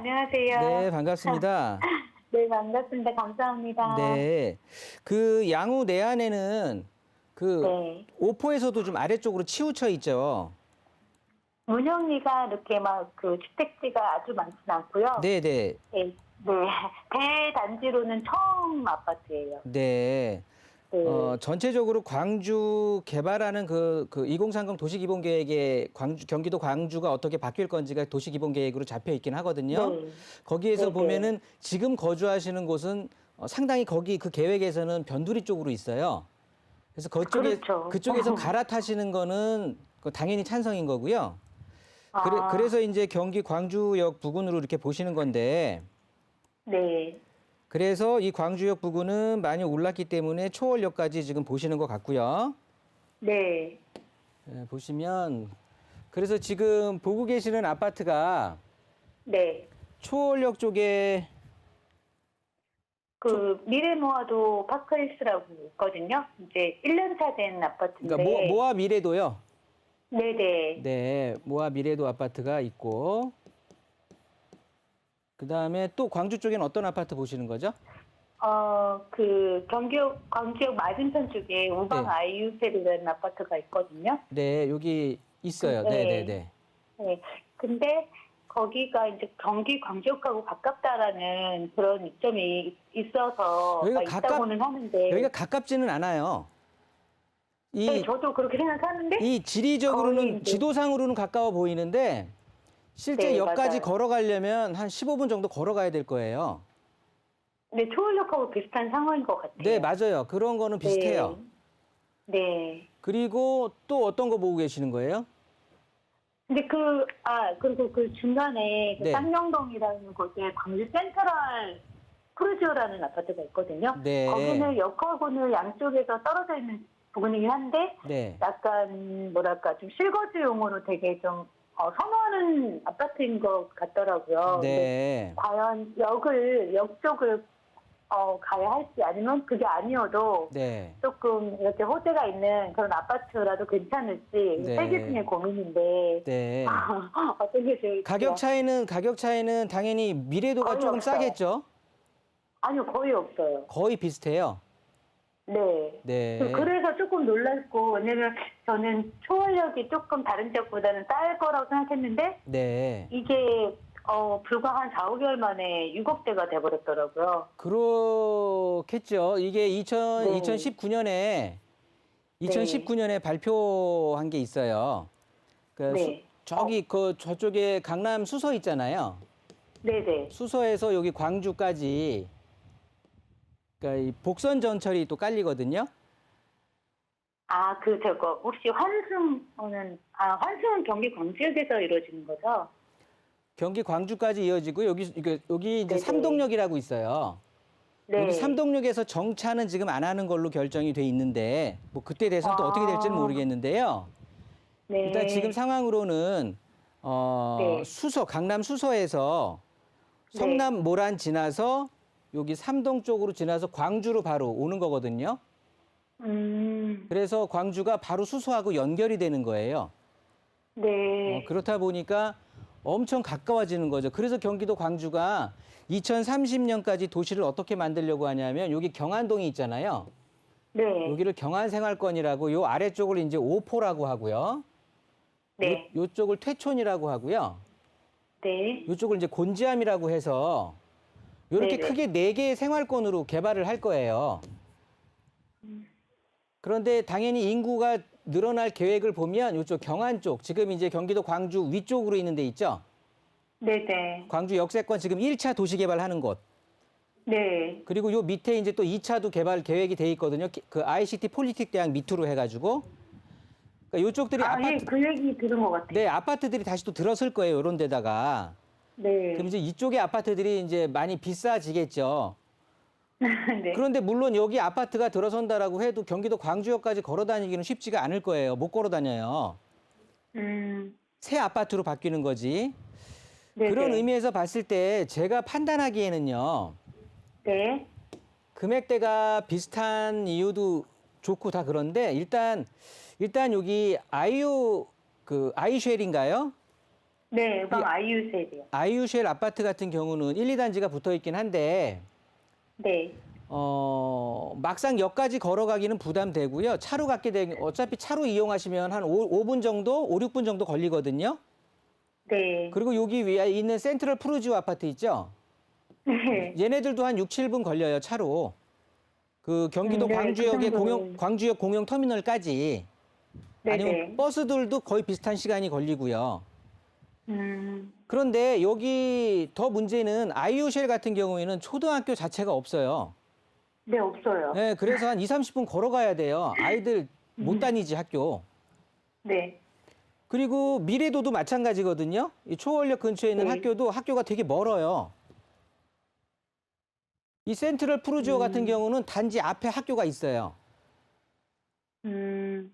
안녕하세요. 네, 반갑습니다. 네, 반갑습니다. 감사합니다. 네. 그 양우 내안에는 그 네. 오포에서도 좀 아래쪽으로 치우쳐 있죠. 문영리가 이렇게 막 그 주택지가 아주 많지는 않고요. 네네. 네, 네. 대단지로는 처음 아파트예요. 네. 네. 전체적으로 광주 개발하는 그 2030 도시기본계획에 경기도 광주가 어떻게 바뀔 건지가 도시기본계획으로 잡혀 있긴 하거든요. 네. 거기에서 네네. 보면은 지금 거주하시는 곳은 상당히 거기 그 계획에서는 변두리 쪽으로 있어요. 그래서 그렇죠. 그쪽에서 갈아타시는 거는 당연히 찬성인 거고요. 아, 그래서 이제 경기 광주역 부근으로 이렇게 보시는 건데, 네. 그래서 이 광주역 부근은 많이 올랐기 때문에 초월역까지 지금 보시는 것 같고요. 네. 보시면, 그래서 지금 보고 계시는 아파트가 네. 초월역 쪽에, 그 미래모아도 파크힐스라고 있거든요. 이제 1년차 된 아파트인데. 그러니까 모아 미래도요. 네네. 네, 모아 미래도 아파트가 있고, 그 다음에 또 광주 쪽에는 어떤 아파트 보시는 거죠? 그 광주역 맞은편 쪽에 우방 네. 아이유셀이라는 아파트가 있거든요. 네, 여기 있어요. 네. 네네네. 네. 근데 거기가 이제 경기 광주역하고 가깝다라는 그런 이점이 있어서 여기가 있다고는 하는데. 여기가 가깝지는 않아요. 네, 이, 저도 그렇게 생각하는데 이 거의 지리적으로는, 이제. 지도상으로는 가까워 보이는데, 실제 네, 역까지 맞아요. 걸어가려면 한 15분 정도 걸어가야 될 거예요. 네, 초월역하고 비슷한 상황인 것 네, 같아요. 맞아요. 그런 거는 네. 비슷해요. 네. 그리고 또 어떤 거 보고 계시는 거예요? 근데 그리고 그 중간에 그 네. 쌍용동이라는 곳에 광주 센트럴 프루지오라는 아파트가 있거든요. 네. 거기는 역하고는 양쪽에서 떨어져 있는 부분이긴 한데, 네. 약간, 뭐랄까, 좀 실거주용으로 되게 좀, 선호하는 아파트인 것 같더라고요. 근데 네. 과연 역 쪽을, 가야 할지 아니면 그게 아니어도 네. 조금 이렇게 호재가 있는 그런 아파트라도 괜찮을지 네. 세 개 중에 고민인데 네. 어떤 게 좋을지. 가격 차이는 당연히 미래도가 거의 조금 없어요. 싸겠죠? 아니요, 거의 없어요. 거의 비슷해요. 네. 네. 그래서 조금 놀랐고, 왜냐면 저는 초월역이 조금 다른 지역보다는 쌀 거라고 생각했는데 네. 이게 불과 한 4, 5개월 만에 6억대가 돼버렸더라고요. 그렇겠죠. 이게 네. 2019년에 네. 발표한 게 있어요. 그 네. 저쪽에 강남 수서 있잖아요. 네네. 수서에서 여기 광주까지 그러니까 이 복선 전철이 또 깔리거든요. 저거 혹시 환승은 경기 광주역에서 이루어지는 거죠? 경기 광주까지 이어지고 여기 이제 네네. 삼동역이라고 있어요. 네. 여기 삼동역에서 정차는 지금 안 하는 걸로 결정이 돼 있는데 뭐 그때 대해서는 또 어떻게 될지는 모르겠는데요. 네. 일단 지금 상황으로는 네. 강남 수서에서 성남 모란 지나서 여기 삼동 쪽으로 지나서 광주로 바로 오는 거거든요. 그래서 광주가 바로 수서하고 연결이 되는 거예요. 네. 그렇다 보니까 엄청 가까워지는 거죠. 그래서 경기도 광주가 2030년까지 도시를 어떻게 만들려고 하냐면 여기 경안동이 있잖아요. 네. 여기를 경안생활권이라고 요 아래쪽을 이제 오포라고 하고요. 네. 요쪽을 퇴촌이라고 하고요. 네. 요쪽을 이제 곤지암이라고 해서 이렇게 네네. 크게 4개의 생활권으로 개발을 할 거예요. 그런데 당연히 인구가 늘어날 계획을 보면 이쪽 경안 쪽, 지금 이제 경기도 광주 위쪽으로 있는 데 있죠? 네네. 광주 역세권 지금 1차 도시 개발하는 곳. 네. 그리고 요 밑에 이제 또 2차도 개발 계획이 돼 있거든요. 그 ICT 폴리틱 대학 밑으로 해가지고. 그러니까 요쪽들이 예, 그 얘기 들은 것 같아요. 네, 아파트들이 다시 또 들어설 거예요. 이런 데다가. 네. 그럼 이제 이쪽의 아파트들이 이제 많이 비싸지겠죠. 네. 그런데 물론 여기 아파트가 들어선다라고 해도 경기도 광주역까지 걸어 다니기는 쉽지가 않을 거예요. 못 걸어 다녀요. 음. 새 아파트로 바뀌는 거지. 네네. 그런 의미에서 봤을 때 제가 판단하기에는요. 네. 금액대가 비슷한 이유도 좋고 다 그런데 일단 여기 아이쉐일인가요? 네, 이 아이유셀이요. 아이유쉘 아파트 같은 경우는 1, 2단지가 붙어 있긴 한데 네, 막상 역까지 걸어가기는 부담되고요. 차로 갔게 되면 어차피 차로 이용하시면 한 5분 정도, 5, 6분 정도 걸리거든요. 네, 그리고 여기 위에 있는 센트럴 푸르지오 아파트 있죠? 네, 얘네들도 한 6, 7분 걸려요, 차로. 그 경기도 네, 그 광주역의 정도는. 광주역 공영 터미널까지 네, 아니면 네. 버스들도 거의 비슷한 시간이 걸리고요. 음, 그런데 여기 더 문제는 아이유쉘 같은 경우에는 초등학교 자체가 없어요. 네, 없어요. 네, 그래서 한 2, 30분 걸어가야 돼요. 아이들 못 다니지, 학교. 네, 그리고 미래도도 마찬가지거든요. 이 초월역 근처에 있는 네. 학교도 학교가 되게 멀어요. 이 센트럴 푸르지오 같은 음, 경우는 단지 앞에 학교가 있어요. 음.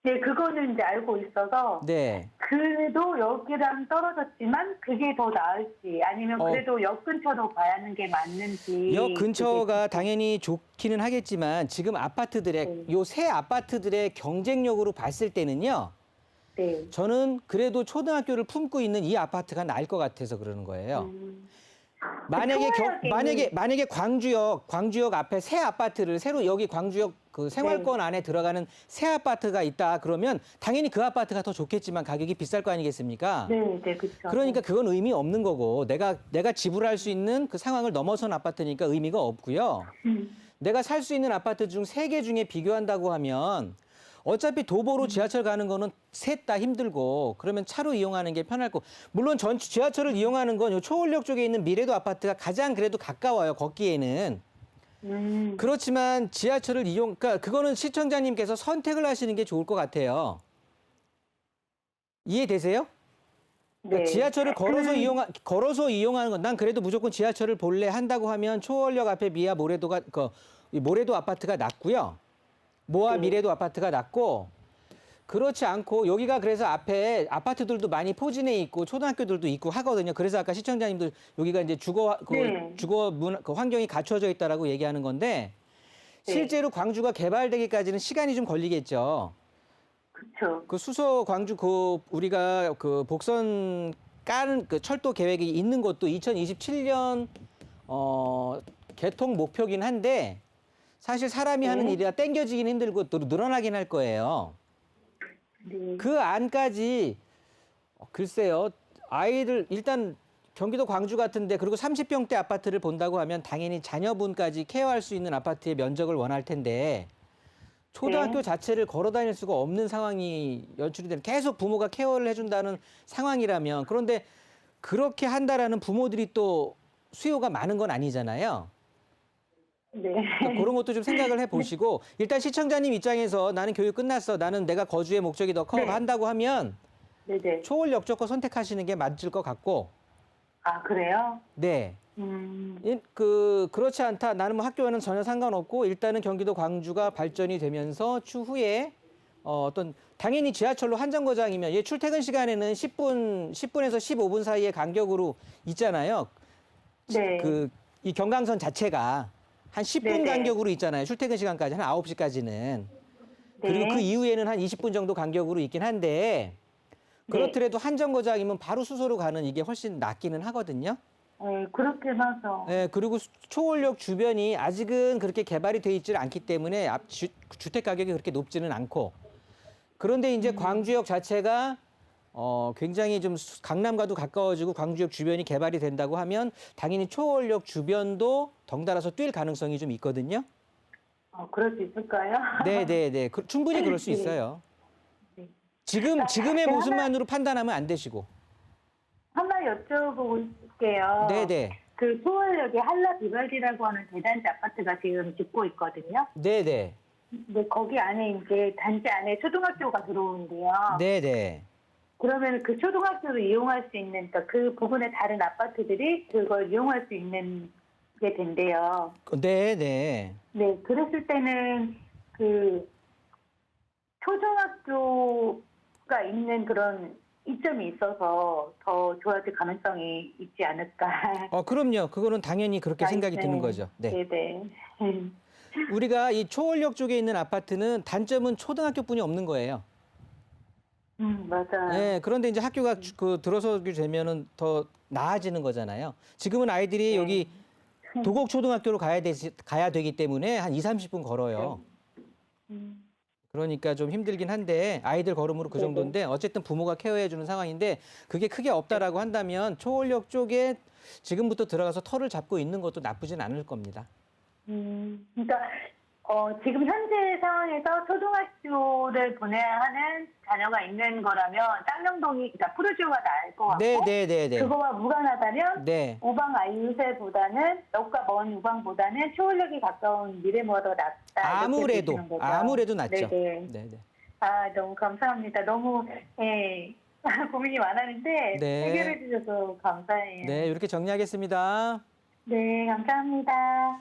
네, 그거는 이제 알고 있어서, 네. 그래도 여기랑 떨어졌지만 그게 더 나을지, 아니면 어, 그래도 역 근처로 가야 하는 게 맞는지, 역 그게 근처가 진짜. 당연히 좋기는 하겠지만 지금 아파트들의 네, 요 새 아파트들의 경쟁력으로 봤을 때는요. 네. 저는 그래도 초등학교를 품고 있는 이 아파트가 나을 것 같아서 그러는 거예요. 음. 그 만약에 초월역에 있는, 만약에 광주역 앞에 새 아파트를 새로 여기 광주역 그 네, 생활권 안에 들어가는 새 아파트가 있다 그러면 당연히 그 아파트가 더 좋겠지만 가격이 비쌀 거 아니겠습니까? 네, 네, 그쵸. 그러니까 그건 의미 없는 거고 내가 지불할 수 있는 그 상황을 넘어선 아파트니까 의미가 없고요. 음, 내가 살 수 있는 아파트 중 세 개 중에 비교한다고 하면 어차피 도보로 지하철 가는 거는 셋 다 힘들고 그러면 차로 이용하는 게 편할 거. 물론 전 지하철을 이용하는 건 요 초월역 쪽에 있는 미래도 아파트가 가장 그래도 가까워요. 걷기에는. 음, 그렇지만 지하철을 그러니까 그거는 시청자님께서 선택을 하시는 게 좋을 것 같아요. 이해되세요? 그러니까 네. 지하철을 걸어서 이용하는 건 난 그래도 무조건 지하철을 볼래 한다고 하면 초월역 앞에 미아 모래도가 이 모래도 아파트가 낫고요. 모아 네. 미래도 아파트가 낫고 그렇지 않고 여기가 그래서 앞에 아파트들도 많이 포진해 있고 초등학교들도 있고 하거든요. 그래서 아까 시청자님들 여기가 이제 네. 그 환경이 갖춰져 있다라고 얘기하는 건데 네. 실제로 광주가 개발되기까지는 시간이 좀 걸리겠죠. 그쵸. 그 수서 광주 그 우리가 그 복선 까는 그 철도 계획이 있는 것도 2027년 개통 목표긴 한데 사실 사람이 하는 네. 일이라 땡겨지긴 힘들고 또 늘어나긴 할 거예요. 네. 그 안까지 글쎄요. 아이들 일단 경기도 광주 같은데 그리고 30평대 아파트를 본다고 하면 당연히 자녀분까지 케어할 수 있는 아파트의 면적을 원할 텐데 초등학교 네. 자체를 걸어 다닐 수가 없는 상황이 연출이 되는 계속 부모가 케어를 해준다는 상황이라면 그런데 그렇게 한다라는 부모들이 또 수요가 많은 건 아니잖아요. 네. 그러니까 그런 것도 좀 생각을 해보시고 일단 시청자님 입장에서 나는 교육 끝났어. 나는 내가 거주의 목적이 더 커 네. 한다고 하면 네네. 초월역 조건 선택하시는 게 맞을 것 같고 아, 그래요? 네. 음, 그렇지 않다. 나는 뭐 학교와는 전혀 상관없고 일단은 경기도 광주가 발전이 되면서 추후에 어떤 당연히 지하철로 한 정거장이면 얘 출퇴근 시간에는 10분에서 15분 사이의 간격으로 있잖아요. 네. 이 경강선 자체가 한 10분 네네. 간격으로 있잖아요. 출퇴근 시간까지 한 9시까지는. 그리고 그 네. 이후에는 한 20분 정도 간격으로 있긴 한데 네. 그렇더라도 한 정거장이면 바로 수소로 가는 이게 훨씬 낫기는 하거든요. 그렇긴 하죠. 네, 그리고 초월역 주변이 아직은 그렇게 개발이 돼 있지 않기 때문에 주택 가격이 그렇게 높지는 않고 그런데 이제 광주역 자체가 굉장히 좀 강남과도 가까워지고 광주역 주변이 개발이 된다고 하면 당연히 초월역 주변도 덩달아서 뛸 가능성이 좀 있거든요. 그럴 수 있을까요? 네. 충분히 그럴 수 네. 있어요. 네. 지금의 네, 모습만으로 판단하면 안 되시고. 하나 여쭤보고 싶게요. 네네. 그 소월역에 한라 비발디라고 하는 대단지 아파트가 지금 짓고 있거든요. 네네. 근데 거기 안에 이제 단지 안에 초등학교가 들어오는데요. 네네. 그러면 그 초등학교를 이용할 수 있는, 그러니까 그 부분의 다른 아파트들이 그걸 이용할 수 있는 게 된대요. 네네. 네, 그랬을 때는 그 초등학교가 있는 그런 이점이 있어서 더 좋아질 가능성이 있지 않을까. 그럼요. 그거는 당연히 그렇게 생각이 드는 거죠. 네. 네네. 우리가 이 초월역 쪽에 있는 아파트는 단점은 초등학교뿐이 없는 거예요. 맞아요. 네, 그런데 이제 학교가 들어서게 되면은 더 나아지는 거잖아요. 지금은 아이들이 네. 여기 도곡 초등학교로 가야 되기 때문에 한 2, 30분 걸어요. 음, 그러니까 좀 힘들긴 한데 아이들 걸음으로 그 네네. 정도인데 어쨌든 부모가 케어해 주는 상황인데 그게 크게 없다라고 한다면 초월역 쪽에 지금부터 들어가서 터를 잡고 있는 것도 나쁘진 않을 겁니다. 그러니까 지금 현재 상황에서 초등학교를 보내야 하는 자녀가 있는 거라면 쌍용동이 그러니까 푸르지오가 나을 것 같고 네, 네, 네, 네. 그거와 무관하다면 네. 우방 아이유세보다는 역과 먼 우방보다는 초월역이 가까운 미래모가 더 낫다 이렇게 보시는 거죠? 아무래도 낫죠. 네네. 네, 네. 아 너무 감사합니다. 너무 고민이 많았는데 네. 해결해 주셔서 감사해요. 네, 이렇게 정리하겠습니다. 네 감사합니다.